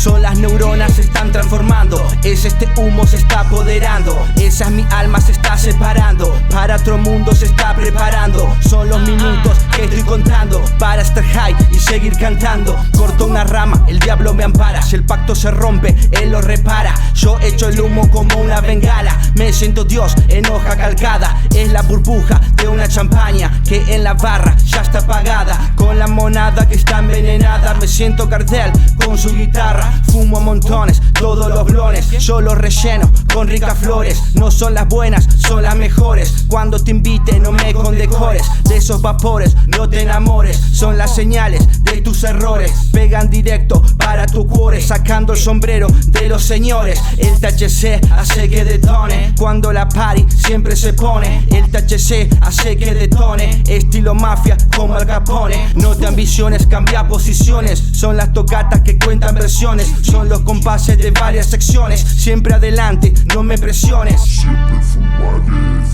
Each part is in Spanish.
Son las neuronas se están transformando, es este humo se está apoderando. Esa es mi alma se está separando, para otro mundo se está preparando. Son los minutos que estoy contando para estar high y seguir cantando. Corto una rama, el diablo me ampara. Si el pacto se rompe, él lo repara. Yo echo el humo como una bengala. Me siento Dios en hoja calcada. Es la burbuja de una champaña que en la barra ya está apagada. Con la monada que está envenenada. Me siento Gardel con su guitarra. Fumo a montones, todos los blones. Yo los relleno con ricas flores. No son las buenas, son las mejores. Cuando te invite no me condecores. De esos vapores no te enamores. Son las señales de tus errores. Pegan directo para tu cuore. Sacando el sombrero de los señores. El THC hace que detone. Cuando la party siempre se pone. El THC hace que detone. Estilo mafia como Al Capone. No te ambiciones, cambia posiciones. Son las tocatas que cuentan versiones. Son los compases de varias secciones. Siempre adelante, no me presiones. Siempre fumaré,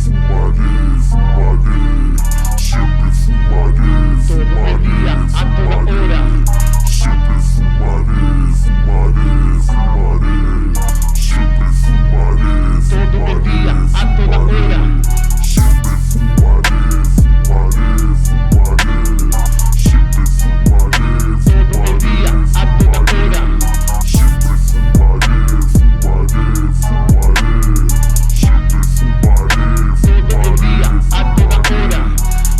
fumaré, fumaré. Siempre fumaré, fumaré, fumaré. Siempre fumaré, fumaré, fumaré. Siempre fumaré, todo el día, a toda hora. Siempre fumaré, fumaré, fumaré. Siempre fumaré, Todo el día, a toda hora. siempre fumaré, fumaré, fumaré. Siempre fumaré, Todo el día, a toda hora.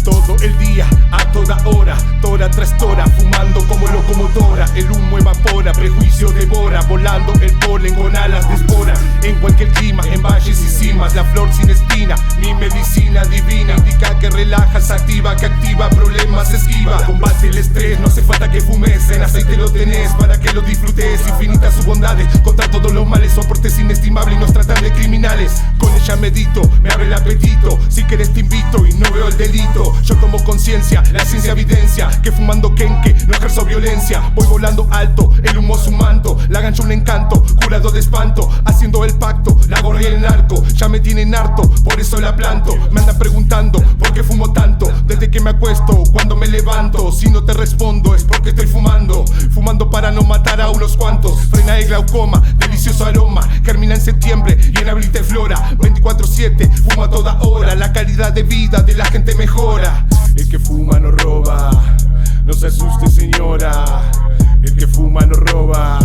Todo el día, a toda hora, tora tras tora, fumando como locomotora. El humo evapora, prejuicio devora, volando el polen con alas de espora. En cualquier clima, en valles y cimas, la flor sin espina, mi medicina divina. Indica que relaja, se activa, que activa, problemas esquiva. Combate el estrés, no hace falta que fumes, en aceite lo tenés para que lo disfrutes. Infinitas sus bondades, contra todos los males, su aporte es inestimable y nos tratan de criminales. Con ella medito, me abre el apetito, si querés te invito y no veo el delito. Yo tomo conciencia, la ciencia evidencia que fumando kenke no ejerzo violencia. Voy volando alto, el humo su manto, la gancho un encanto, curado de espanto, haciendo el pacto, la gorra y el narco, ya me tienen harto, por eso la planto. Me andan preguntando por qué fumo tanto, desde que me acuesto, cuando me levanto. Si no te respondo es porque estoy fumando, fumando para no matar a unos cuantos. Frena el glaucoma, delicioso aroma, germina en septiembre y en abril te flora. 24/7, fumo a toda hora, la calidad de vida de la gente mejora. El que fuma no roba, no se asuste señora. El que fuma no roba.